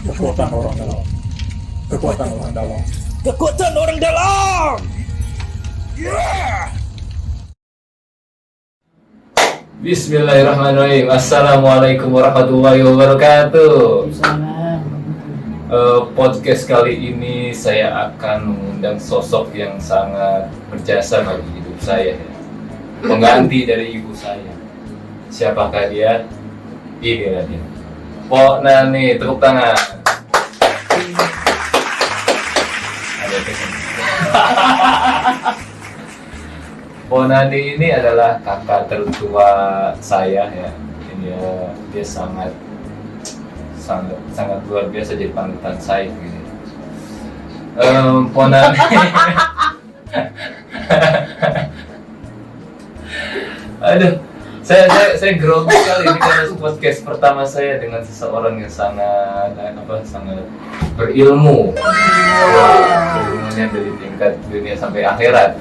Kekuatan orang dalam. Kekuatan orang dalam. Kekuatan orang dalam. Yeah. Bismillahirrahmanirrahim. Assalamualaikum warahmatullahi wabarakatuh. Podcast kali ini saya akan mengundang sosok yang sangat berjasa bagi hidup saya, pengganti dari ibu saya. Siapakah dia? Inilah dia, Pok Nani. Tepuk tangan. Pok Nani ini adalah kakak tertua saya ya. Dia sangat luar biasa, jadi panutan saya gitu. Pok Nani. Aduh, saya grogi kali ini karena podcast pertama saya dengan seseorang yang sangat berilmu. Ilmunya dari tingkat dunia sampai akhirat.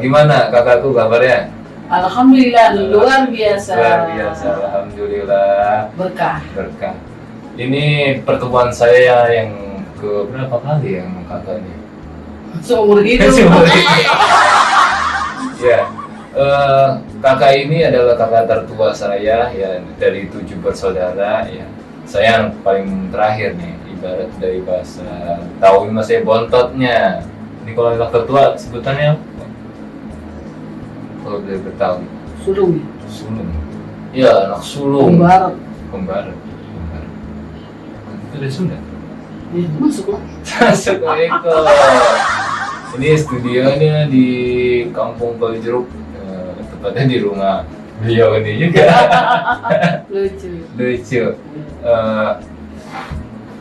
Gimana kakakku kabarnya? Alhamdulillah, luar biasa. Alhamdulillah. Berkah. Ini pertemuan saya yang ke berapa kali ya sama kakak ini? Seumur hidup. Ya, kakak ini adalah kakak tertua saya ya, dari 7 bersaudara ya. Saya yang paling terakhir nih, ibarat dari bahasa tahu mas saya bontotnya. Ini kalau anak tertua sebutannya apa? Kalau dari Betawi. Sulung. Ya, anak sulung. Pembarat. Itu dari Sunda. Ya, masuk lah. Masuk Eko. Ini studionya di Kampung Kalijeruk, tepatnya di rumah beliau ini juga. Lucu.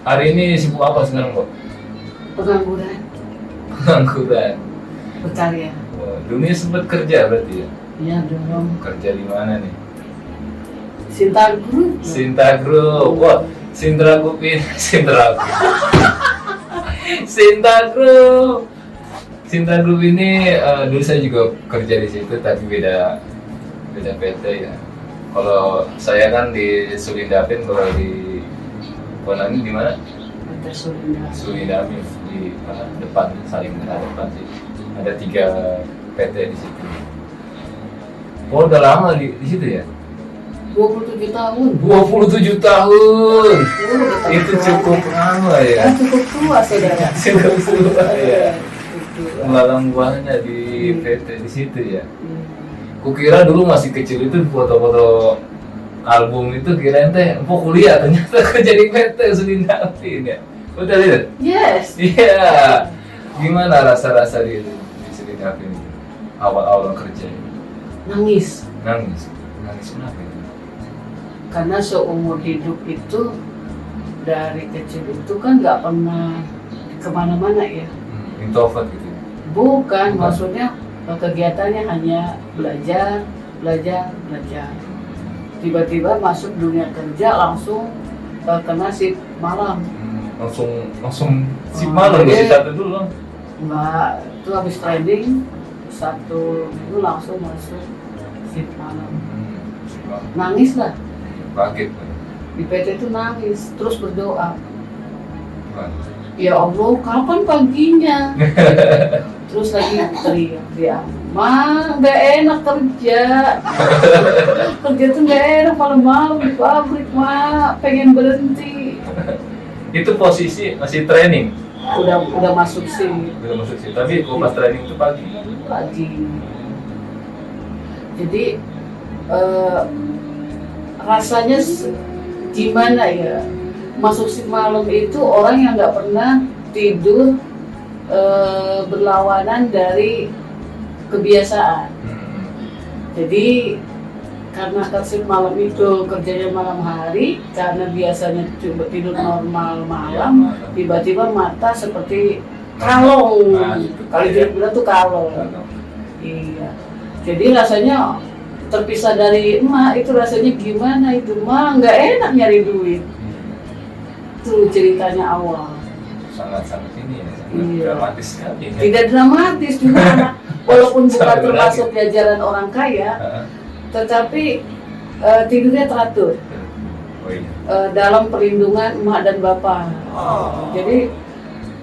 Hari ini sibuk apa sekarang, Kok? Pengangguran. Berkarya. Dunia sempat kerja berarti ya? Iya dong. Kerja di mana nih? Sinta Group. Wah, Sinta Group. Sinta Group ini dulu saya juga kerja di situ, tapi beda PT ya. Kalau saya kan di Sulindapin, kalau di Ponani di mana? Sulindapin di depan, saling berhadapan sih. Ada 3 PT di situ. Oh, udah lama di situ ya? 27 tahun. 27 tahun. Itu cukup lama ya. Cukup tua, saudara. Cukup tua ya. Melalang buahnya di PT di situ ya. Kukira dulu masih kecil itu foto-foto album itu kirain teh empok kuliah, ternyata kerja di PT Sulindapin ya. Udah lihat? Yes. Iya. Gimana rasa-rasa di Sulindapin awal-awal kerja? Nangis Kenapa itu? karena seumur hidup itu dari kecil itu kan nggak pernah kemana-mana ya. Introvert gitu. Bukan, maksudnya kegiatannya hanya belajar. Tiba-tiba masuk dunia kerja langsung kena shift malam. Langsung shift malam, jadi, satu dulu. Enggak, itu habis training 1 minggu langsung masuk shift malam. Nangis lah. Kaget. Di PT itu nangis, terus berdoa. Ya Allah, kapan paginya? Terus lagi teriak dia, "Ma, nggak enak kerja. Kerja tuh nggak enak malam-malam di pabrik, Ma. Pengen berhenti." Itu posisi masih training. Udah masuk sih. Tapi kok pas training itu pagi. Jadi rasanya gimana ya? Masuk shift malam itu orang yang nggak pernah tidur berlawanan dari kebiasaan. Jadi karena shift malam itu kerjanya malam hari, karena biasanya coba tidur normal malam, tiba-tiba mata seperti kalong. Kalau dia bilang tuh kalong. Iya. Jadi rasanya terpisah dari emak itu rasanya gimana itu, mah nggak enak nyari duit. Itu ceritanya awal. Sangat ini ya, Iya. dramatis sekali. Tidak dramatis juga, walaupun bukan termasuk jajaran orang kaya, tetapi Tidurnya teratur. Oh iya. Dalam perlindungan emak dan bapak. Jadi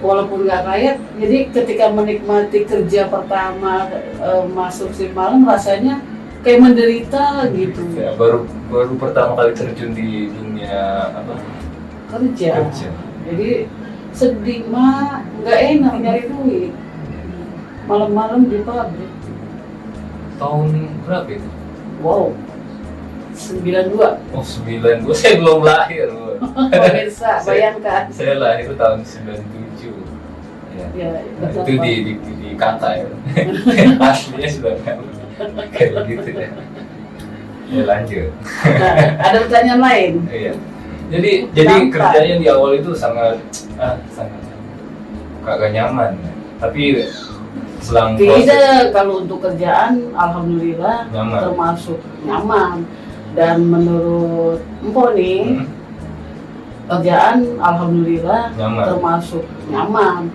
walaupun nggak kaya, jadi ketika menikmati kerja pertama masuk shift malam rasanya kayak menderita gitu. Ya, baru pertama kali terjun di dunia apa? Kerja. Jadi sedih mah, nggak enak nyari duit. Malam-malam di pabrik. Tahun berapa itu? Wow. 92. Oh 92, saya belum lahir. Pemirsa, bayangkan. Saya lahir tahun 97. Ya, Nah, itu di kata ya. Aslinya sudah kayak gitu ya. Ya lanjut. Nah, ada pertanyaan lain. Iya. Jadi kerjanya di awal itu sangat kagak nyaman. Tapi selang Tidak, kalau untuk kerjaan alhamdulillah nyaman. termasuk nyaman. Dan menurut Empo nih, kerjaan alhamdulillah Nyaman. termasuk nyaman.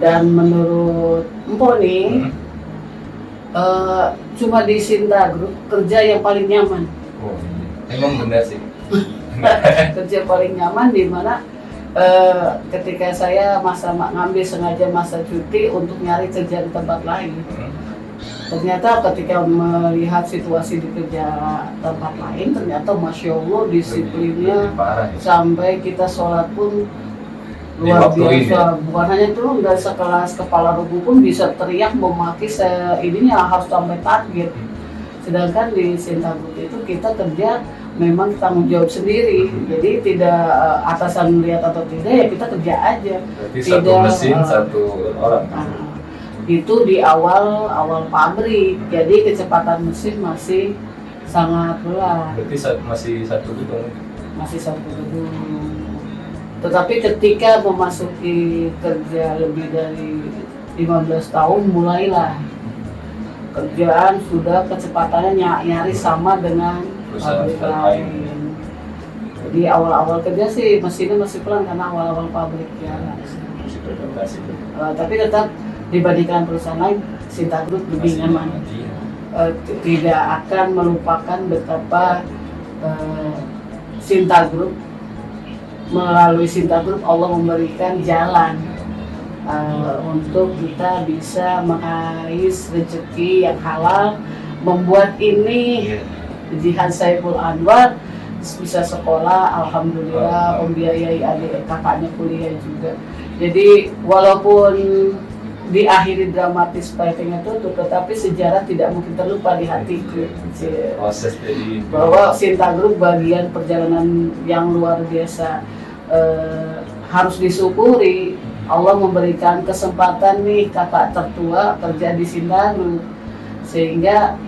Dan menurut Empo nih, cuma di Sinta Group kerja yang paling nyaman. Oh, iya. Emang benar sih. Kerja paling nyaman di mana ketika saya ngambil sengaja masa cuti untuk nyari kerja di tempat lain. Ternyata ketika melihat situasi di kerja tempat lain, ternyata Masya Allah disiplinnya Lebih parah ya. sampai kita sholat pun luar Diwaktuin biasa. ya? Bukan hanya itu, nggak sekelas kepala ruku pun bisa teriak memaki ininya harus sampai target. Sedangkan di Sinta Group itu kita kerja memang tanggung jawab sendiri, jadi tidak atasan melihat atau tidak ya kita kerja aja. Berarti satu mesin satu orang. Nah, itu di awal pabrik, jadi kecepatan mesin masih sangat pelan, Berarti masih satu gedung. masih satu gedung. Tetapi ketika memasuki kerja lebih dari 15 tahun mulailah kerjaan sudah kecepatannya nyaris sama dengan Perusahaan pabrik lain. lain. Jadi awal-awal kerja sih mesinnya masih pelan karena awal-awal pabrik ya. Masih beradaptasi. Tapi tetap dibandingkan perusahaan lain, Sinta Group lebih nyaman. Iya. Tidak akan melupakan betapa Sinta Group, melalui Sinta Group Allah memberikan jalan untuk kita bisa mengais rezeki yang halal, membuat ini Jihan Saiful Anwar bisa sekolah, alhamdulillah, membiayai adik kakaknya kuliah juga. Jadi walaupun diakhiri dramatis pahitnya tutup, tetapi sejarah tidak mungkin terlupa di hatiku. Proses dari Bahwa Sinta Group bagian perjalanan yang luar biasa, harus disyukuri. Allah memberikan kesempatan nih kakak tertua kerja di Sinta Group sehingga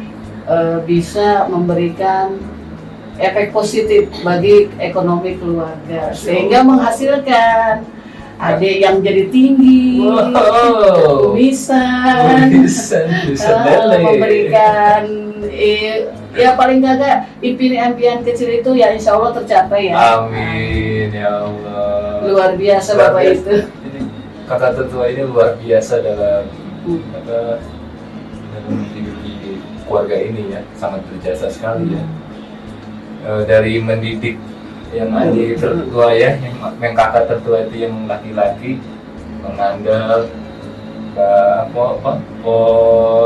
bisa memberikan efek positif bagi ekonomi keluarga sehingga menghasilkan adik yang jadi tinggi, kumisan, memberikan ya paling kagak impian kecil itu ya insya Allah tercapai ya. Amin ya Allah. Luar biasa Bapak itu. Jadi kakak tertua ini luar biasa dalam mendidik keluarga ini ya, sangat berjasa sekali ya. Dari mendidik yang adik tertua ya, yang kakak tertua itu yang laki-laki mengandal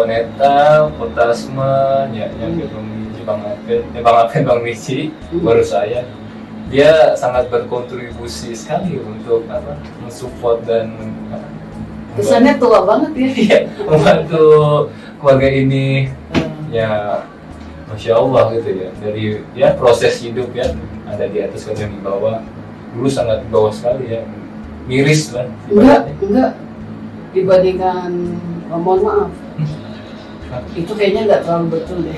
Neta, Potasma, ya yang Bang Apen, Bang Mici, baru saya. Dia sangat berkontribusi sekali untuk mensupport dan Kesannya tua banget ya. Iya, membantu keluarga ini ya. Masya Allah gitu ya, dari ya proses hidup ya, ada di atas kadang di bawah, dulu sangat di bawah sekali ya, miris lah. Enggak, dibandingkan, mohon maaf, itu kayaknya nggak terlalu betul deh.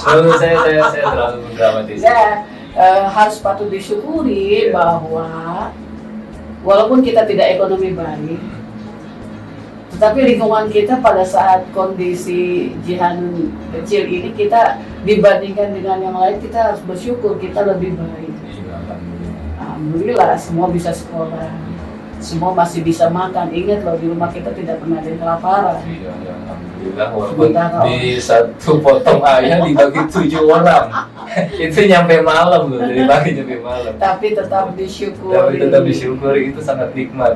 Menurut saya terlalu mendramatisir. Ya, harus patut disyukuri bahwa walaupun kita tidak ekonomi baik, tetapi lingkungan kita pada saat kondisi Jihan kecil ini, kita dibandingkan dengan yang lain kita harus bersyukur kita lebih baik. Alhamdulillah semua bisa sekolah, semua masih bisa makan. Ingat loh, di rumah kita tidak pernah ada yang kelaparan. Alhamdulillah, walaupun Sementara di satu potong ayam dibagi 7 orang. Itu nyampe malam loh, dari pagi nyampe malam. tapi tetap disyukuri. Tapi tetap disyukuri, itu sangat nikmat.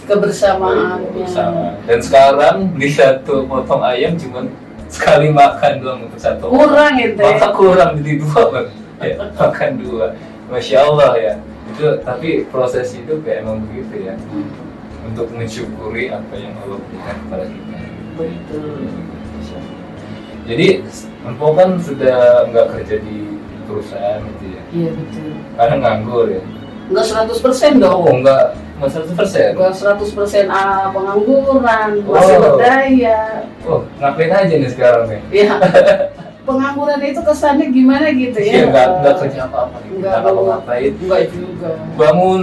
Kebersamaannya. Bersama. Dan sekarang di satu potong ayam cuma sekali makan doang untuk satu orang. Kurang itu. Maka kurang jadi 2 Bang. Ya, makan 2. Masya Allah ya. Itu tapi proses hidup ya emang begitu ya. Untuk mensyukuri apa yang Allah berikan kepada kita. Betul. Jadi Empo kan sudah nggak kerja di perusahaan gitu ya. Iya betul. Karena nganggur ya. Enggak 100% dong. Oh nggak 100%. Enggak 100% pengangguran, masih Oh. berdaya. Oh ngapain aja nih sekarang nih? Ya. Pengangguran itu kesannya gimana gitu ya? Iya nggak kerja apa-apa gitu. Nggak Nggak ngapa-ngapain. Enggak juga. Bangun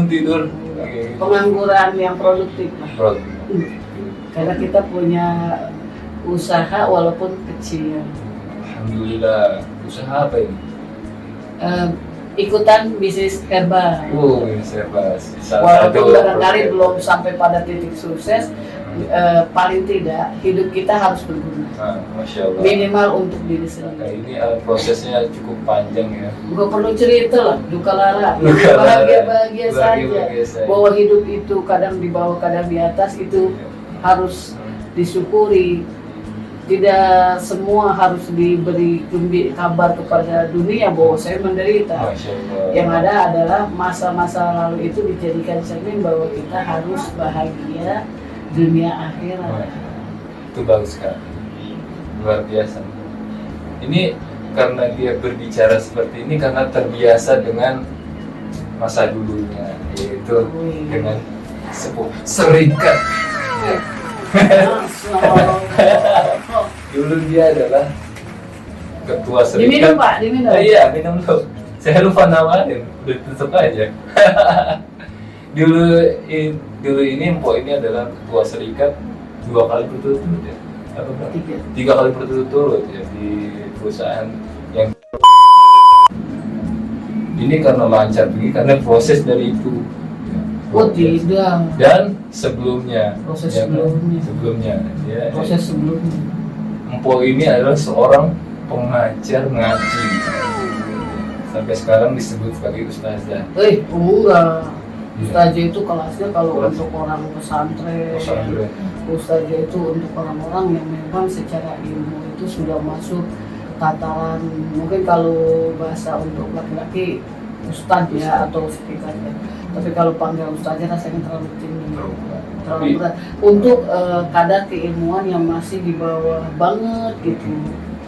tidur. Kayak gitu. Pengangguran yang produktif lah. Bro. Karena kita punya usaha walaupun kecil. Alhamdulillah. Usaha apa ini? Ikutan bisnis herbal. Ini saya bahas. Walaupun barangkali belum sampai pada titik sukses, paling tidak hidup kita harus berguna. Nah, Masya Allah. Minimal untuk diri Nah, sendiri. ini prosesnya cukup panjang ya. Gak perlu cerita lah, duka lara. Duka lara. Bahagia-bahagia saja. Bahagia saja. Bahwa hidup itu kadang di bawah, kadang di atas, itu harus disyukuri. Tidak semua harus diberi kabar kepada dunia bahwa saya menderita. Masya Allah. Yang ada adalah masa-masa lalu itu dijadikan cermin bahwa kita harus bahagia dunia akhirat. Itu bagus sekali. Luar biasa. Ini karena dia berbicara seperti ini karena terbiasa dengan masa dulunya, yaitu dengan sepuh serikat. Dulu dia adalah ketua serikat. Diminum Pak, diminum. Iya, minum dulu. Saya lupa namanya, udah tutup aja. dulu ini Mpok ini adalah ketua serikat 2 kali berturut-turut ya. Apa Bang? 3 kali berturut-turut ya di perusahaan yang ini karena lancar begini karena proses dari itu. Oh tidak. Dan sebelumnya Proses ya kan? sebelumnya. Ya, Proses sebelumnya. Mpok ini adalah seorang pengajar ngaji. Sampai sekarang disebut sebagai ustazah. Enggak. Iya. Ustazah itu kelasnya kalau Kelas. untuk orang pesantren. Pesantren. Ustazah itu untuk orang-orang yang memang secara ilmu itu sudah masuk tataran, mungkin kalau bahasa untuk laki-laki ustadz ya atau sekitarnya. Tapi kalau panggil ustazah rasanya terlalu tinggi. Terlalu berat. Untuk kadar keilmuan yang masih di bawah banget gitu.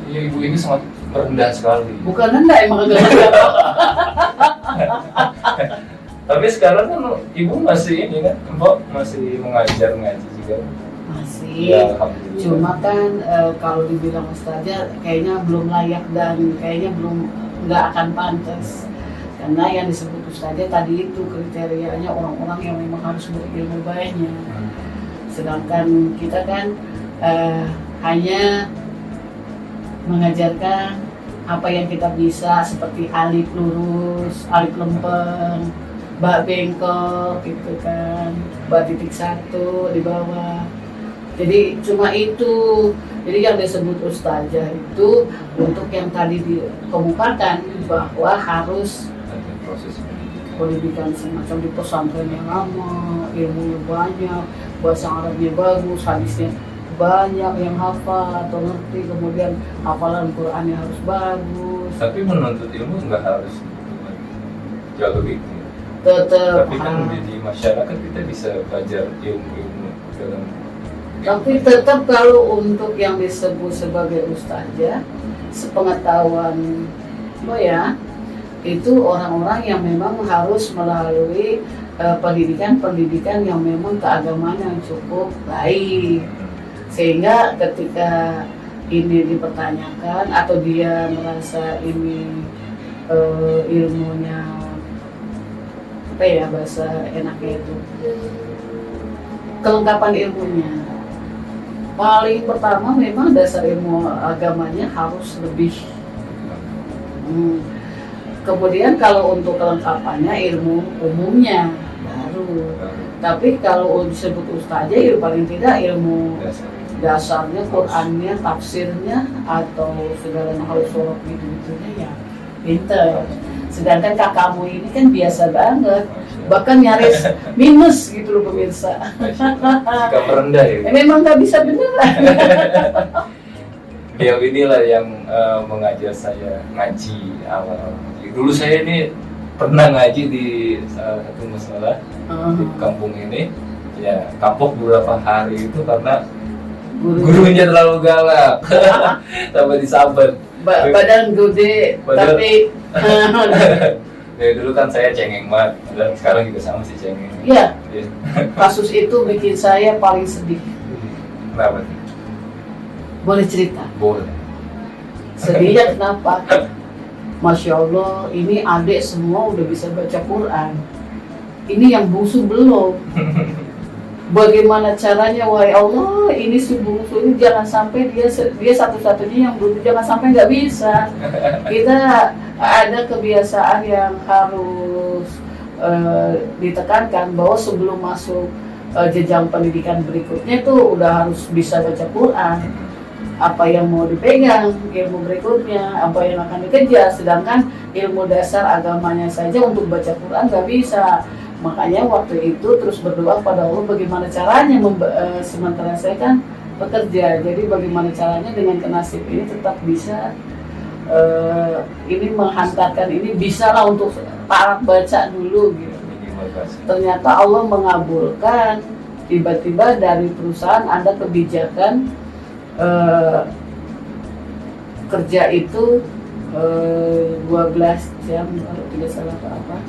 Iya, ibu ini sangat rendah sekali. Bukan rendah, emang agak rendah. Tapi sekarang kan ibu masih ini kan, Mpok masih mengajar ngaji juga. Masih. Ya, alhamdulillah. Cuma kan kalau dibilang ustazah kayaknya belum layak dan kayaknya nggak akan pantas. Karena yang disebut ustazah tadi itu kriterianya orang-orang yang memang harus berilmu banyak. Sedangkan kita kan hanya mengajarkan apa yang kita bisa seperti alif lurus, alif lempeng, bak bengkok gitu kan, bak titik 1 di bawah. Jadi cuma itu. Jadi yang disebut ustazah itu untuk yang tadi dikemukakan bahwa harus Ada proses pendidikan semacam di pesantren yang lama, ilmunya banyak, bahasa Arabnya bagus, hadisnya banyak yang hafal atau ngerti, kemudian hafalan Qurannya harus bagus. Tapi menuntut ilmu nggak harus jauh gitu. Tetap Tapi kan di masyarakat kita bisa belajar ilmu-ilmu dalam. tapi tetap kalau untuk yang disebut sebagai ustazah, sepengetahuan lo ya, itu orang-orang yang memang harus melalui pendidikan yang memang keagamaan yang cukup baik. Sehingga ketika ini dipertanyakan atau dia merasa ini ilmunya apa ya bahasa enaknya itu, kelengkapan ilmunya, paling pertama memang dasar ilmu agamanya harus lebih. Kemudian kalau untuk kelengkapannya ilmu umumnya baru. Tapi kalau disebut ustazah, paling tidak ilmu dasarnya, Qurannya, tafsirnya, atau segala hal sorok gitu-gitunya ya pinter. Sedangkan kakakmu ini kan biasa banget, bahkan nyaris minus gitu loh pemirsa. Suka merendah ya. Memang nggak bisa beneran. Beliau inilah yang mengajar saya ngaji awal. Dulu saya ini pernah ngaji di salah satu musola di kampung ini. Ya, kapok beberapa hari itu karena gurunya terlalu galak. Sampai disabet. Badan gede, tapi dari dulu kan saya cengeng banget, dan sekarang juga sama sih cengeng. ya kasus itu bikin saya paling sedih. Kenapa? Boleh cerita? Boleh. Sedihnya kenapa? Masya Allah, ini adik semua udah bisa baca Quran. Ini yang bungsu belum. Bagaimana caranya, wahai Allah, ini si bungsu ini jangan sampai dia satu-satunya yang belum, jangan sampai nggak bisa. Kita ada kebiasaan yang harus ditekankan bahwa sebelum masuk jenjang pendidikan berikutnya tuh udah harus bisa baca Quran. Apa yang mau dipegang, ilmu berikutnya, apa yang akan dikejar. Sedangkan ilmu dasar agamanya saja untuk baca Quran nggak bisa. Makanya waktu itu terus berdoa pada Allah bagaimana caranya sementara saya kan bekerja, jadi bagaimana caranya dengan kenasib ini tetap bisa ini menghantarkan ini bisa lah untuk tarak baca dulu gitu. Ternyata Allah mengabulkan, tiba-tiba dari perusahaan ada kebijakan kerja itu 12 jam kalau tidak salah apa.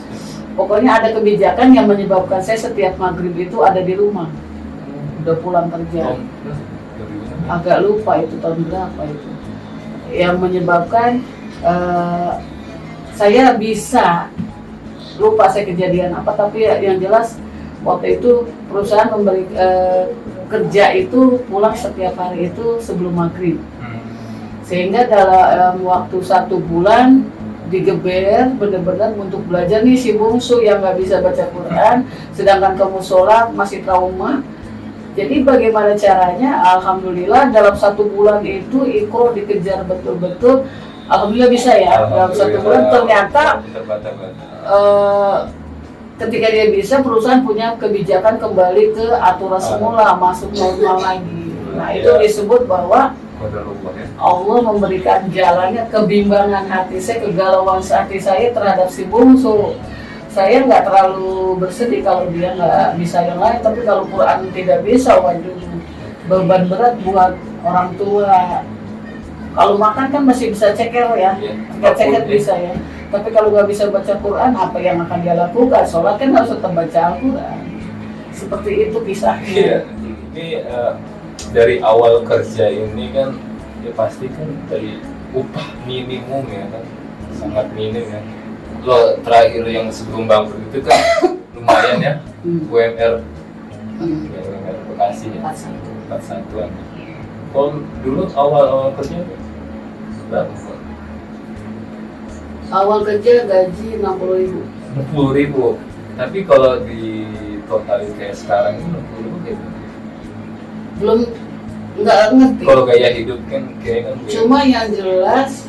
Pokoknya ada kebijakan yang menyebabkan saya setiap maghrib itu ada di rumah. Udah pulang kerja. Agak lupa itu tahun berapa itu. Yang menyebabkan saya bisa, lupa saya kejadian apa, tapi yang jelas waktu itu perusahaan memberi kerja itu pulang setiap hari itu sebelum maghrib. Sehingga dalam waktu 1 bulan digeber benar-benar untuk belajar nih si bungsu yang nggak bisa baca Quran, sedangkan kamu sholat masih trauma. Jadi bagaimana caranya? Alhamdulillah dalam 1 bulan itu Iqra dikejar betul-betul. Alhamdulillah bisa ya. Dalam 1 bulan ternyata ketika dia bisa, perusahaan punya kebijakan kembali ke aturan semula, masuk normal lagi. Nah itu disebut bahwa Allah memberikan jalannya, kebimbangan hati saya, kegalauan hati saya terhadap si bungsu. Saya nggak terlalu bersedih kalau dia nggak bisa yang lain, tapi kalau Quran tidak bisa, waduh, beban berat buat orang tua. Kalau makan kan masih bisa ceker ya, ceker bisa ya. Tapi kalau nggak bisa baca Quran, apa yang akan dia lakukan? Sholat kan harus tetap baca Al-Quran. Seperti itu kisahnya. Ini dari awal kerja ini kan ya pasti kan dari upah minimum ya kan, sangat minim ya. Lo terakhir yang sebelum bangkrut itu kan lumayan ya, UMR UMR Bekasi ya, 41-an. Kalau dulu awal kerja berapa? Awal kerja gaji 60.000. 60.000. Tapi kalau di totalin kayak sekarang ini 60.000 kayak gimana? Belum, nggak ngerti. Kalau gaya hidup kan kayak kan Cuma yang jelas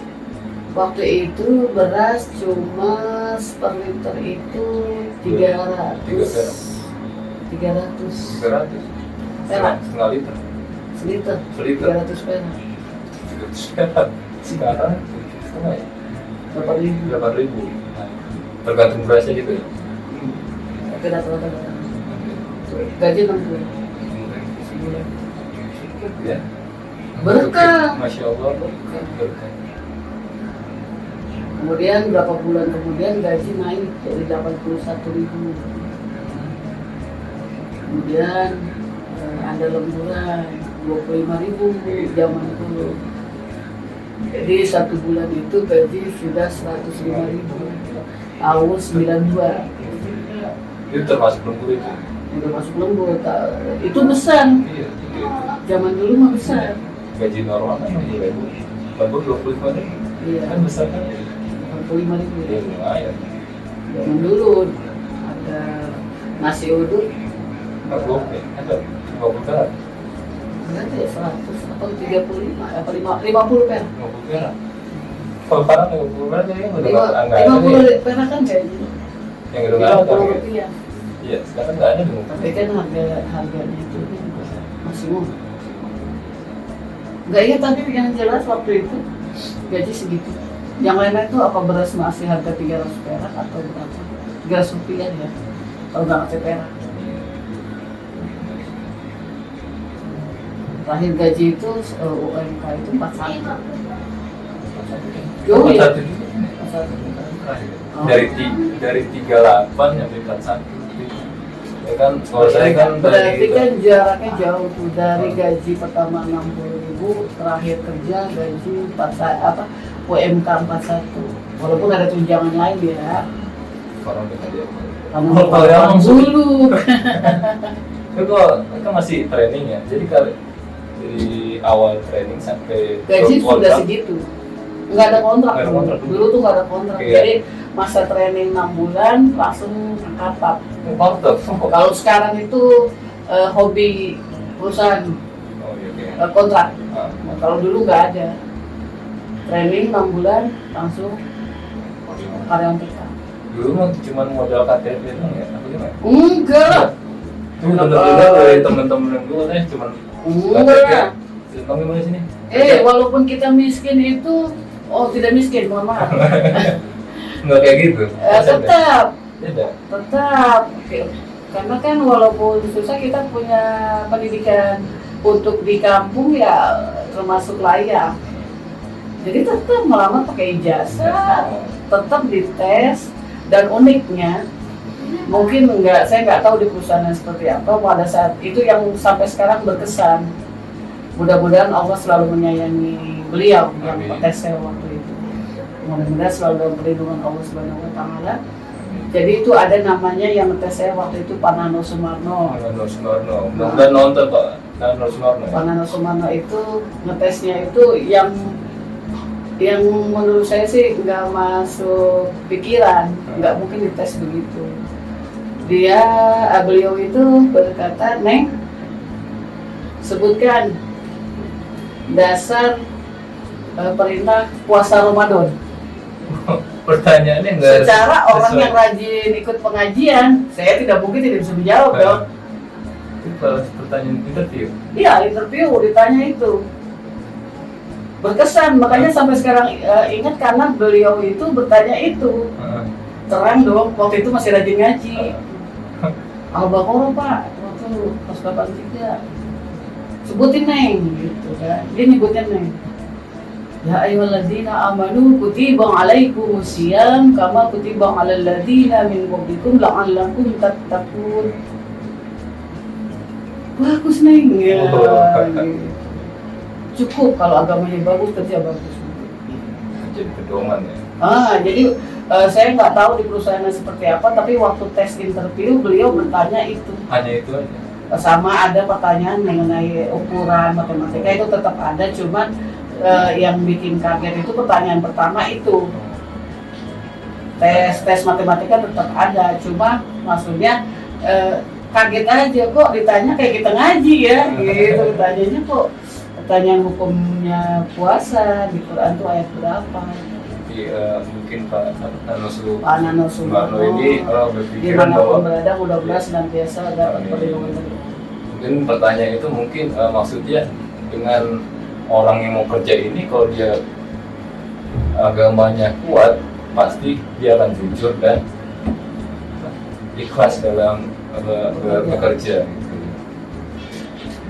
waktu itu beras cuma per liter itu 300 perak, setengah liter. seliter, Seliter. 300 perak. 300 perak. Sekarang setengah ya? 8.000. 8.000. Nah, tergantung berasnya gitu ya. Oke, rata-rata gaji 60 sebulan. Ya. Berkah. Masya Allah, berkah. Kemudian berapa bulan kemudian gaji naik jadi 81.000. Kemudian ada lemburan 25.000 zaman dulu. Jadi 1 bulan itu gaji sudah 105.000 tahun 92. Itu termasuk lembur itu. Udah masuk lembur, itu besar. Iya. Zaman dulu mah besar. Gaji normal kan 60.000. Lembur 25.000. Iya. Kan besar kan? 45.000. Iya lumayan. Zaman dulu ada nasi uduk Aku ada 50 perak. berapa ya 100 atau 35 apa 50 perak. 50 perak. Kalau sekarang 50 perak kayaknya udah nggak ada nih. 50 perak kan kayaknya. Yang udah nggak ada. 50 rupiah. Iya, sekarang nggak ada dong. Tapi kan harganya itu masih murah. Nggak ingat tapi yang jelas waktu itu gaji segitu. Yang lainnya itu apa beras masih harga 300 perak atau berapa? 300 rupiah ya. Kalau nggak pakai perak. Terakhir gaji itu UMK itu 41. Jauh ya? 41 juga. 41. Dari 38 sampai 41. Ya kan, kalau saya kan berarti dari kan jaraknya jauh tuh dari gaji pertama 60.000, terakhir kerja gaji 41 apa UMK 41. Walaupun ada tunjangan lain ya. orang dengan dia. Kalau yang dulu. Itu kok masih training ya. Jadi kalau dari awal training sampai Gaji sudah segitu. Nggak ada kontrak. Nggak ada kontrak. Dulu tuh nggak ada kontrak. Iya. Jadi masa training 6 bulan langsung angkat. Kontrak. Kalau sekarang itu hobi perusahaan Oh iya. kontrak. Ah. Nah, kalau dulu nggak ada. Training 6 bulan langsung karyawan tetap. Dulu mah cuma modal KTP doang ya, apa gimana? Enggak. Itu bener-bener dari temen-temen gue katanya cuma Enggak. Kamu gimana sini? Walaupun kita miskin itu, tidak miskin, mohon maaf. Enggak kayak gitu. Tetap. Beda. Tetap. Karena kan walaupun susah kita punya pendidikan untuk di kampung ya termasuk layak. Jadi tetap melamar pakai ijazah, tetap dites, dan uniknya mungkin saya nggak tahu di perusahaan seperti apa pada saat itu yang sampai sekarang berkesan. Mudah-mudahan Allah selalu menyayangi beliau yang tes saya waktu itu. Mudah-mudahan selalu dalam perlindungan Allah Subhanahu Wa Taala. Jadi itu ada namanya yang tes saya waktu itu Pak Nano Sumarno. Nano Sumarno. Udah nonton Pak Nano Sumarno. Pak Nano Sumarno itu ngetesnya itu yang menurut saya sih nggak masuk pikiran, nggak mungkin dites begitu. Beliau itu berkata, Neng, sebutkan dasar perintah puasa Ramadan. Pertanyaannya enggak Secara orang yang rajin ikut pengajian, saya tidak mungkin tidak bisa menjawab dong. Itu kalau pertanyaan interview. Iya, interview ditanya itu. Berkesan, makanya sampai sekarang ingat karena beliau itu bertanya itu. Terang dong, waktu itu masih rajin ngaji. Al-Baqarah Pak, waktu pas 83. Sebutin Neng, gitu kan. Dia nyebutnya Neng. Ya ayyuhalladzina amanu kutiba alaikumusiyam kama kutiba alal ladzina min qablikum la'allakum tattaqun. Bagus Neng ya. Cukup kalau agamanya bagus, kerja bagus. Jadi pedoman ya. Jadi saya nggak tahu di perusahaannya seperti apa, tapi waktu tes interview beliau bertanya itu. Hanya itu aja. Sama ada pertanyaan mengenai ukuran matematika itu tetap ada, cuman yang bikin kaget itu pertanyaan pertama itu. Tes matematika tetap ada, cuma maksudnya kaget aja kok ditanya kayak kita ngaji ya, gitu. Ditanyanya kok pertanyaan hukumnya puasa di Quran tuh ayat berapa? Mungkin Pak Nano Sumarno ini berpikiran bahwa berada mudah-mudahan senantiasa dapat perlindungan. Mungkin pertanyaan itu mungkin maksudnya dengan orang yang mau kerja ini kalau dia agamanya kuat pasti dia akan jujur dan ikhlas dalam bekerja gitu.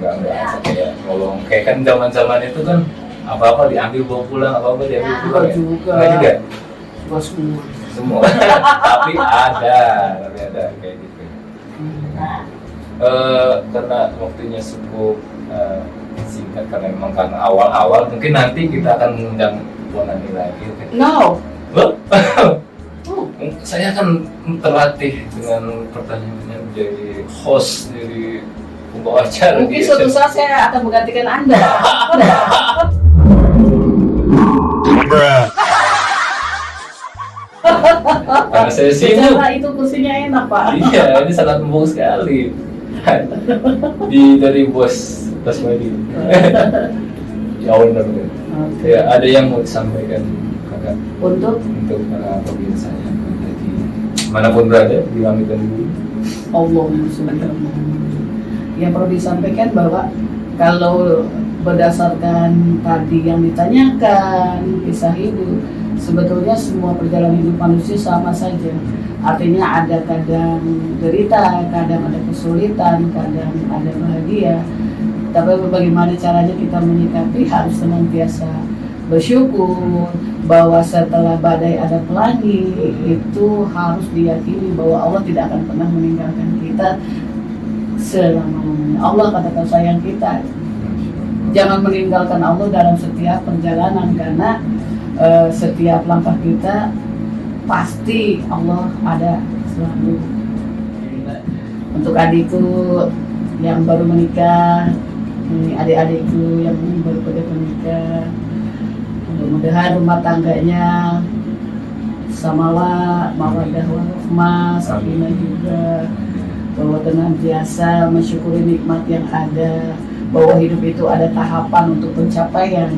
Enggak kayak ngolong kayak kan zaman itu kan apa-apa diambil bawa pulang, apa-apa diambil pulang. Enggak juga. Semua. tapi ada kayak gitu. Karena waktunya cukup singkat karena memang karena awal-awal mungkin nanti kita akan mengundang Bu Nani lagi. No. Saya akan terlatih dengan pertanyaannya menjadi host dari pembawa acara. Mungkin suatu saat saya akan menggantikan Anda. Karena saya sibuk. Karena itu kursinya enak Pak. Iya, ini sangat empuk sekali. Dari bos Tas lagi. Ya benar. Oke. Ya ada yang mau disampaikan kakak Untuk untuk pemirsa yang ada di manapun berada di langit dan bumi. Allahumma sholli ala Muhammad. Yang perlu disampaikan bahwa kalau berdasarkan tadi yang ditanyakan kisah hidup, sebetulnya semua perjalanan hidup manusia sama saja. Artinya ada kadang derita, kadang ada kesulitan, kadang ada bahagia. Tapi bagaimana caranya kita menyikapi, harus senantiasa bersyukur bahwa setelah badai ada pelangi. Itu harus diyakini bahwa Allah tidak akan pernah meninggalkan kita selama-lamanya. Allah katakan sayang kita. Jangan meninggalkan Allah dalam setiap perjalanan, karena setiap langkah kita pasti Allah ada selalu. Untuk adikku yang baru menikah, adik-adikku yang baru menikah, mudah-mudahan rumah tangganya samawa, mawaddah warahmah, sakinah juga, bahwa dengan biasa mensyukuri nikmat yang ada, bahwa hidup itu ada tahapan untuk pencapaian.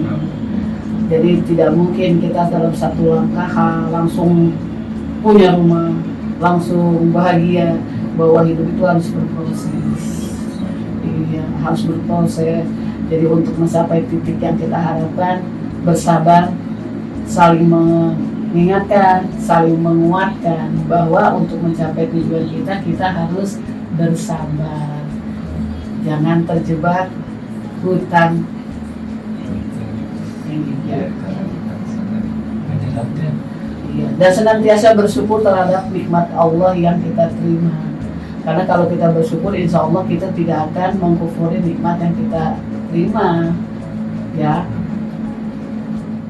Jadi tidak mungkin kita dalam satu langkah langsung punya rumah, langsung bahagia, bahwa hidup itu harus berproses. Iya, harus berproses. Jadi untuk mencapai titik yang kita harapkan, bersabar, saling mengingatkan, saling menguatkan bahwa untuk mencapai tujuan kita harus bersabar. Jangan terjebak hutang. Ya, karena kita sangat menyenangkan. Iya, dan senantiasa bersyukur terhadap nikmat Allah yang kita terima. Karena kalau kita bersyukur, insya Allah kita tidak akan mengkufuri nikmat yang kita terima, ya.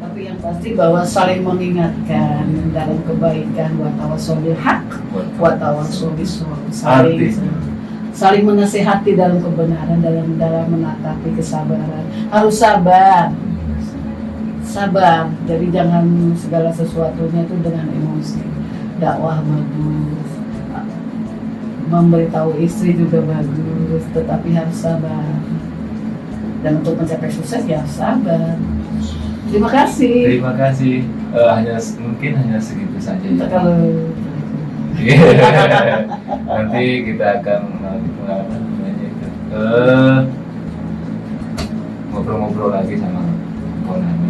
Tapi yang pasti bahwa saling mengingatkan dalam kebaikan, wa tawassaw bil haqq wa tawassaw bis sabr. Saling menasihati dalam kebenaran, dalam menatapi kesabaran. Harus sabar. Sabar. Jadi jangan segala sesuatunya itu dengan emosi. Dakwah bagus, memberitahu istri juga bagus, tetapi harus sabar. Dan untuk mencapai sukses ya harus sabar. Terima kasih. Terima kasih. Mungkin hanya segitu saja ya. Kalau Nanti kita akan ngobrol-ngobrol lagi sama Konami.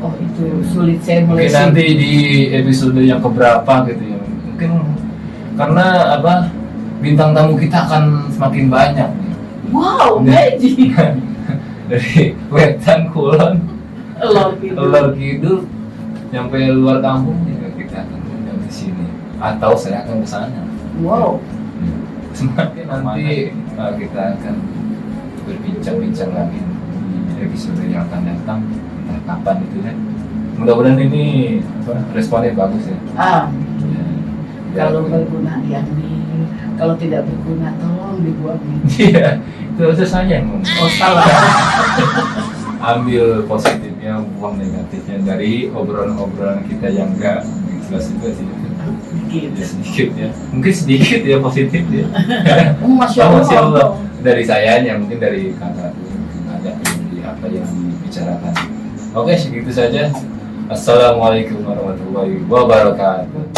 oh itu sulit saya Mungkin nanti di episode yang keberapa gitu ya. Mungkin karena bintang tamu kita akan semakin banyak nih. Wow, magic. Dari Wetan Kulon, Lor Kidul, nyampe luar kampung ya kita akan undang di sini. Atau saya akan ke sana. Wow. Semakin nanti kita akan berbincang-bincang lagi di episode yang akan datang, entah kapan itu ya. Mudah-mudahan ini responnya bagus ya. Ya, Kalau berguna kalau tidak berguna tolong dibuang. Iya, itu aja saya yang ngomong. Oh salah. Ambil positifnya, buang negatifnya dari obrolan-obrolan kita yang enggak jelas juga sih. Gitu. Ya, sedikit ya, mungkin sedikit ya positif ya. Masya Allah. Masya Allah. Dari sayanya, mungkin dari kakak mungkin ada dari apa yang dibicarakan. Oke, segitu saja. Assalamualaikum warahmatullahi wabarakatuh.